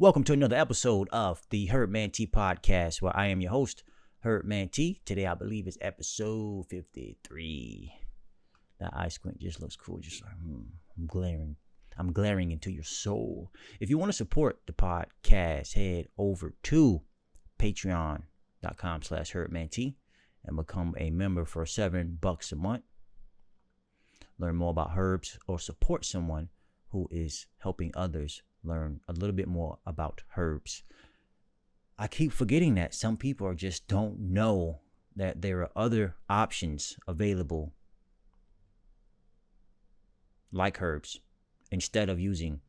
Welcome to another episode of the Herb Man T podcast, where I am your host, Herb Man T. Today, I believe it's episode 53. That eye squint just looks cool. Just like, I'm glaring. I'm glaring into your soul. If you want to support the podcast, head over to patreon.com/HerbManT and become a member for $7 a month. Learn more about herbs or support someone who is helping others learn a little bit more about herbs. I keep forgetting that some people just don't know that there are other options available like herbs instead of using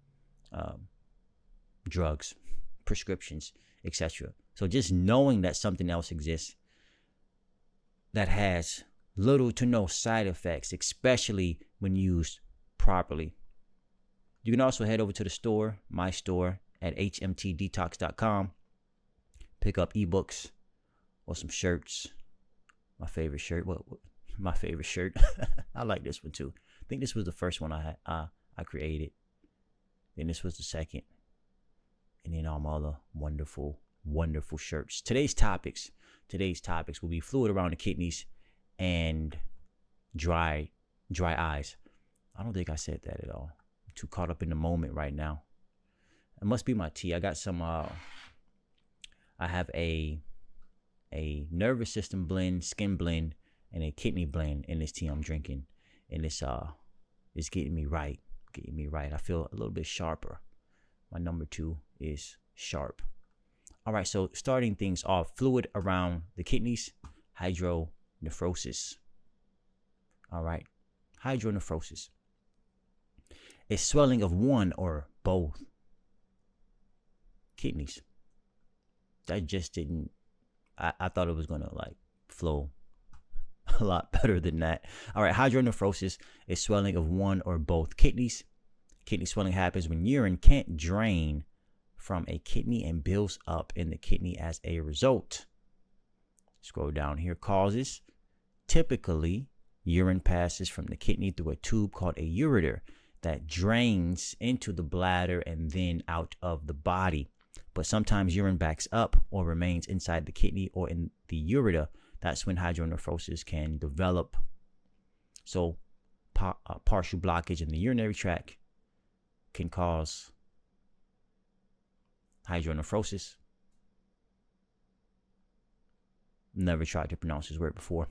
drugs, prescriptions, etc. So just knowing that something else exists that has little to no side effects, especially when used properly. You can also head over to the store, my store, at hmtdetox.com. Pick up ebooks or some shirts. My favorite shirt. My favorite shirt. I like this one too. I think this was the first one I created. Then this was the second. And then all my other wonderful, wonderful shirts. Today's topics will be fluid around the kidneys and dry eyes. I don't think I said that at all. Too caught up in the moment right now. It must be my tea. I got some I have a nervous system blend, skin blend, and a kidney blend in this tea I'm drinking. And it's getting me right. I feel a little bit sharper. My number 2 is sharp. All right, so starting things off, fluid around the kidneys, hydronephrosis. All right, hydronephrosis. A swelling of one or both kidneys. That just didn't, I thought it was going to flow a lot better than that. All right, hydronephrosis is swelling of one or both kidneys. Kidney swelling happens when urine can't drain from a kidney and builds up in the kidney as a result. Scroll down here. Causes. Typically, urine passes from the kidney through a tube called a ureter that drains into the bladder and then out of the body. But sometimes urine backs up or remains inside the kidney or in the ureter. That's when hydronephrosis can develop. So partial blockage in the urinary tract can cause hydronephrosis. Never tried to pronounce this word before.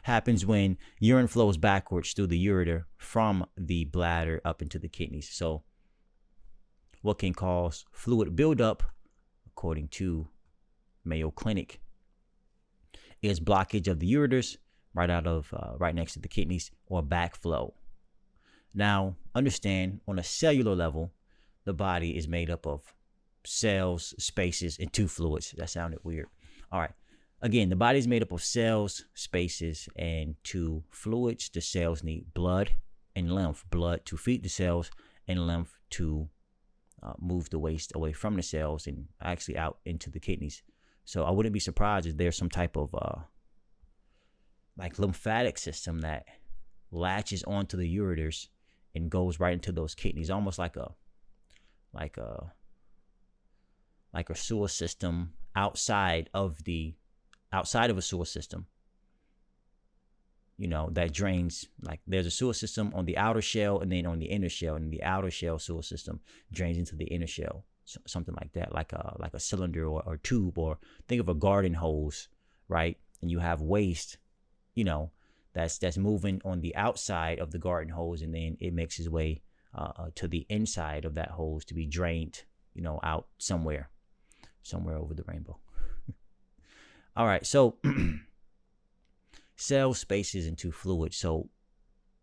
Happens when urine flows backwards through the ureter from the bladder up into the kidneys. So what can cause fluid buildup, according to Mayo Clinic, is blockage of the ureters right next to the kidneys, or backflow. Now, understand, on a cellular level, the body is made up of cells, spaces, and 2 fluids. That sounded weird. All right. Again, the body is made up of cells, spaces, and 2 fluids. The cells need blood and lymph. Blood to feed the cells, and lymph to move the waste away from the cells and actually out into the kidneys. So I wouldn't be surprised if there's some type of lymphatic system that latches onto the ureters and goes right into those kidneys, almost like a sewer system outside of a sewer system, that drains. Like there's a sewer system on the outer shell and then on the inner shell, and the outer shell sewer system drains into the inner shell, something like that, like a cylinder or tube, or think of a garden hose, right? And you have waste, that's moving on the outside of the garden hose, and then it makes its way to the inside of that hose to be drained, out somewhere over the rainbow. All right, so cell spaces and 2 fluids. So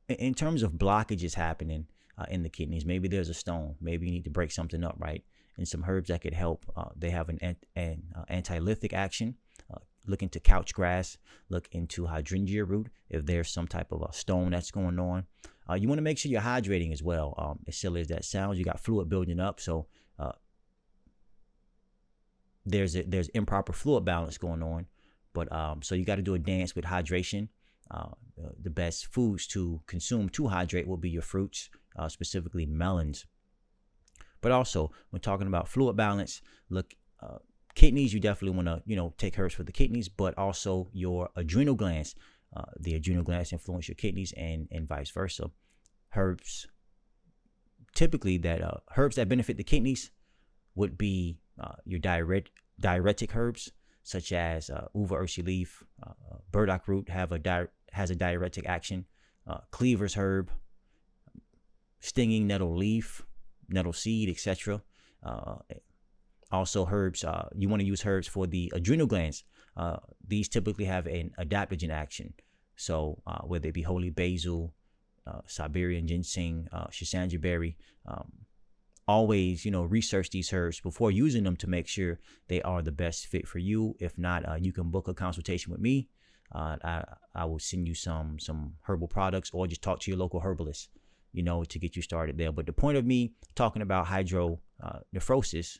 in terms of blockages happening in the kidneys, maybe there's a stone. Maybe you need to break something up, right? And some herbs that could help. They have an anti-lymphic action. Look into couch grass. Look into hydrangea root if there's some type of a stone that's going on. You want to make sure you're hydrating as well. As silly as that sounds, you got fluid building up. So there's improper fluid balance going on. But so you got to do a dance with hydration. The best foods to consume to hydrate will be your fruits, specifically melons. But also, when talking about fluid balance, look, kidneys, you definitely want to, take herbs for the kidneys, but also your adrenal glands. The adrenal glands influence your kidneys, and vice versa. Herbs, typically herbs that benefit the kidneys would be your diuretic herbs, such as uva ursi leaf, burdock root has a diuretic action. Cleaver's herb, stinging nettle leaf, nettle seed, etc. Also herbs, you want to use herbs for the adrenal glands. These typically have an adaptogen action. So whether it be holy basil, Siberian ginseng, Shisanja berry, always, research these herbs before using them to make sure they are the best fit for you. If not, you can book a consultation with me. I will send you some herbal products, or just talk to your local herbalist, to get you started there. But the point of me talking about hydronephrosis,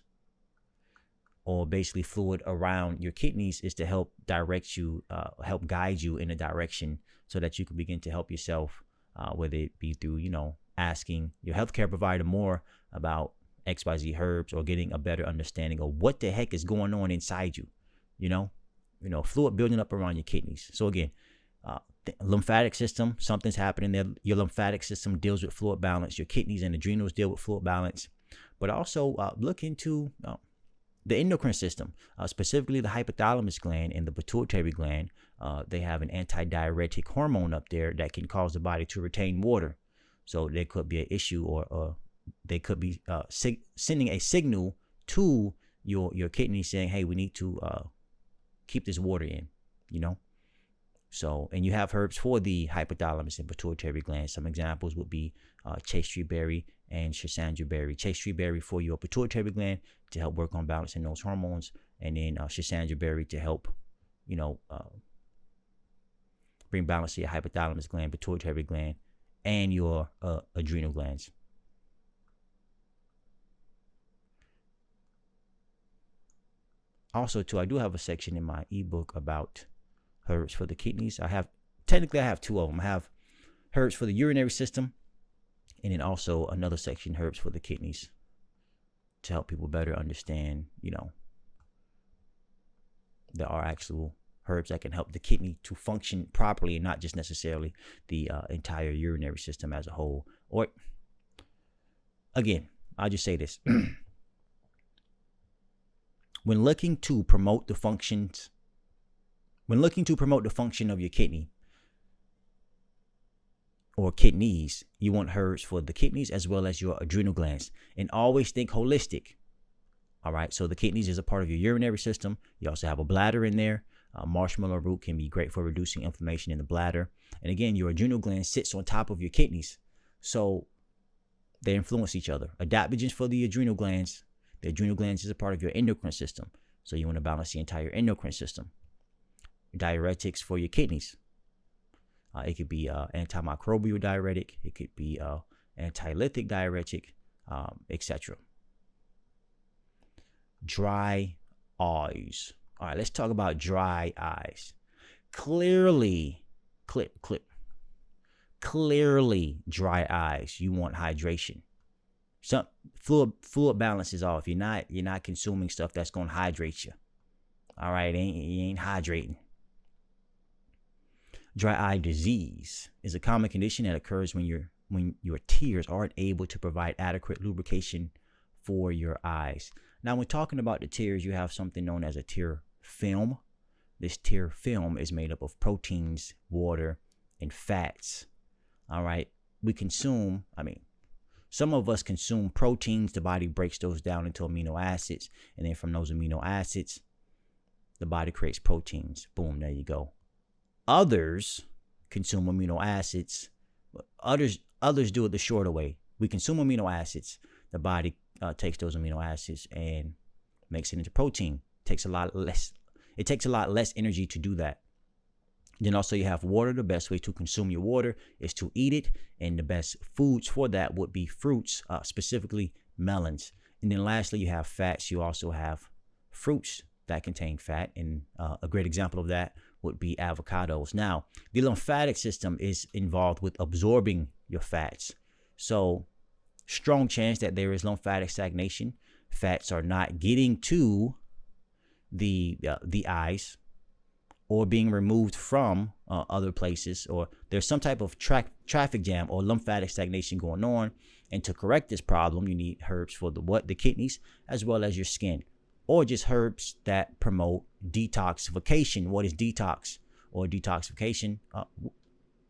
or basically fluid around your kidneys, is to help direct you, help guide you in a direction so that you can begin to help yourself, whether it be through, asking your healthcare provider more about XYZ herbs, or getting a better understanding of what the heck is going on inside you, fluid building up around your kidneys. So again, lymphatic system, something's happening there. Your lymphatic system deals with fluid balance. Your kidneys and adrenals deal with fluid balance. But also look into the endocrine system, specifically the hypothalamus gland and the pituitary gland. They have an anti-diuretic hormone up there that can cause the body to retain water. So there could be an issue, or they could be sending a signal to your kidneys saying, hey, we need to keep this water in, So, and you have herbs for the hypothalamus and pituitary glands. Some examples would be chase tree berry and Shisanja berry. Chase tree berry for your pituitary gland to help work on balancing those hormones, and then Shisanja berry to help, bring balance to your hypothalamus gland, pituitary gland, and your adrenal glands. Also, too, I do have a section in my ebook about herbs for the kidneys. I have two of them. I have herbs for the urinary system, and then also another section, herbs for the kidneys, to help people better understand, there are actual herbs that can help the kidney to function properly, and not just necessarily the entire urinary system as a whole. Or, again, I'll just say this. When looking to promote the function of your kidney or kidneys, you want herbs for the kidneys as well as your adrenal glands. And always think holistic. All right. So the kidneys is a part of your urinary system. You also have a bladder in there. Marshmallow root can be great for reducing inflammation in the bladder. And again, your adrenal gland sits on top of your kidneys. So they influence each other. Adaptogens for the adrenal glands. The adrenal glands is a part of your endocrine system. So you want to balance the entire endocrine system. Diuretics for your kidneys. It could be antimicrobial diuretic. It could be antilytic diuretic, etc. Dry eyes. All right, let's talk about dry eyes. Clearly, clearly dry eyes. You want hydration. Some fluid balance is off. You're not consuming stuff that's going to hydrate you. All right, you ain't hydrating. Dry eye disease is a common condition that occurs when your tears aren't able to provide adequate lubrication for your eyes. Now, when talking about the tears, you have something known as a tear film. This tear film is made up of proteins, water, and fats. All right, some of us consume proteins. The body breaks those down into amino acids. And then from those amino acids, the body creates proteins. Boom, there you go. Others consume amino acids. Others do it the shorter way. We consume amino acids. The body takes those amino acids and makes it into protein. It takes a lot less energy to do that. Then also you have water. The best way to consume your water is to eat it. And the best foods for that would be fruits, specifically melons. And then lastly, you have fats. You also have fruits that contain fat. And a great example of that would be avocados. Now, the lymphatic system is involved with absorbing your fats. So strong chance that there is lymphatic stagnation. Fats are not getting to the eyes, or being removed from other places, or there's some type of traffic jam or lymphatic stagnation going on. And to correct this problem, you need herbs for the kidneys, as well as your skin, or just herbs that promote detoxification. What is detox or detoxification?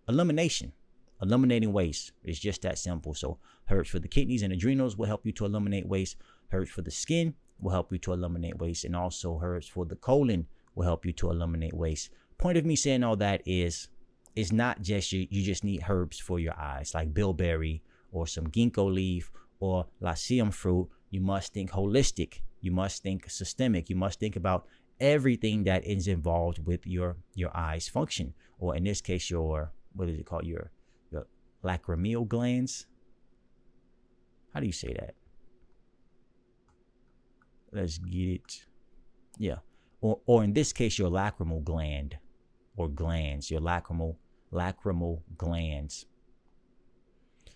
Eliminating waste. It's just that simple. So herbs for the kidneys and adrenals will help you to eliminate waste. Herbs for the skin will help you to eliminate waste, and also herbs for the colon will help you to eliminate waste. Point of me saying all that is, it's not just you just need herbs for your eyes, like bilberry or some ginkgo leaf or lycium fruit. You must think holistic. You must think systemic. You must think about everything that is involved with your eyes function, or in this case, your, what is it called? Your lacrimal glands. How do you say that? Let's get it. Yeah. Or in this case, your lacrimal gland, or glands, your lacrimal glands.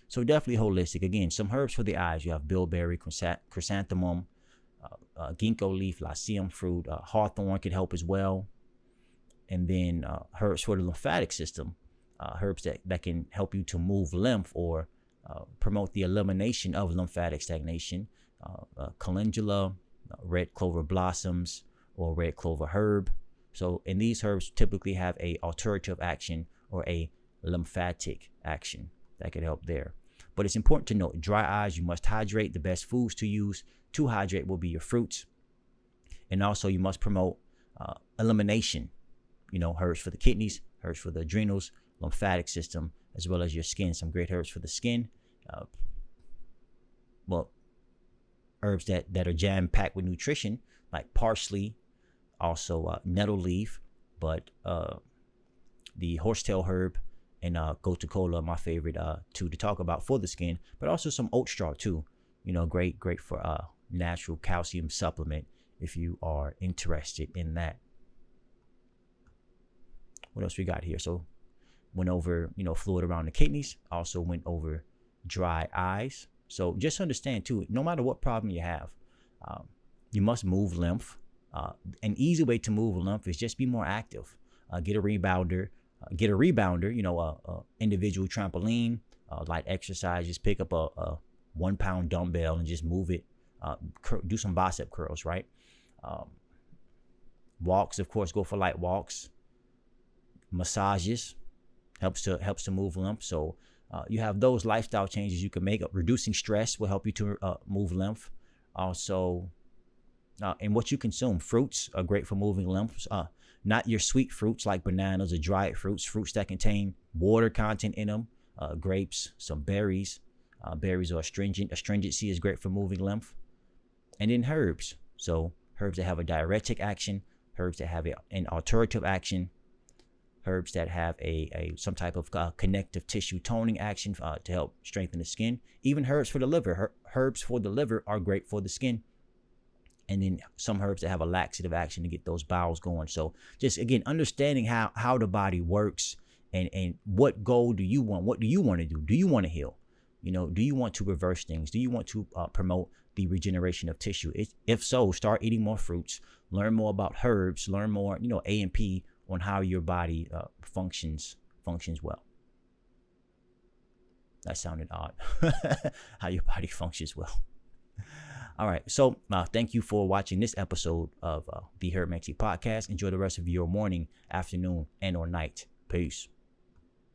So definitely holistic. Again, some herbs for the eyes. You have bilberry, chrysanthemum, ginkgo leaf, lycium fruit, hawthorn could help as well. And then herbs for the lymphatic system, herbs that can help you to move lymph, or promote the elimination of lymphatic stagnation. Calendula, red clover blossoms, or red clover herb. So, and these herbs typically have a alterative action or a lymphatic action that could help there. But it's important to note, dry eyes, you must hydrate. The best foods to use to hydrate will be your fruits. And also you must promote elimination, herbs for the kidneys, herbs for the adrenals, lymphatic system, as well as your skin. Some great herbs for the skin. Herbs that are jam-packed with nutrition, like parsley, also nettle leaf, but the horsetail herb and gotu kola, my favorite two to talk about for the skin, but also some oat straw too. Great for natural calcium supplement if you are interested in that. What else we got here? So went over, fluid around the kidneys, also went over dry eyes. So just understand too, no matter what problem you have, you must move lymph. An easy way to move lymph is just be more active. Get a rebounder, individual trampoline, light exercises, pick up a 1 pound dumbbell and just move it. Do some bicep curls, right? Walks, of course, go for light walks. Massages helps to move lymph. So you have those lifestyle changes you can make. Reducing stress will help you to move lymph. Also, and what you consume, fruits are great for moving lymph. Not your sweet fruits like bananas or dried fruits that contain water content in them. Grapes, some berries. Berries are astringent. Astringency is great for moving lymph. And then herbs. So herbs that have a diuretic action, herbs that have an alterative action, herbs that have some type of connective tissue toning action to help strengthen the skin. Even herbs for the liver. Herbs for the liver are great for the skin. And then some herbs that have a laxative action to get those bowels going. So just, again, understanding how the body works and what goal do you want? What do you want to do? Do you want to heal? Do you want to reverse things? Do you want to promote the regeneration of tissue? If so, start eating more fruits, learn more about herbs, learn more, A&P on how your body functions well. That sounded odd. How your body functions well. All right. So thank you for watching this episode of the Herb Maxey Podcast. Enjoy the rest of your morning, afternoon, and or night. Peace.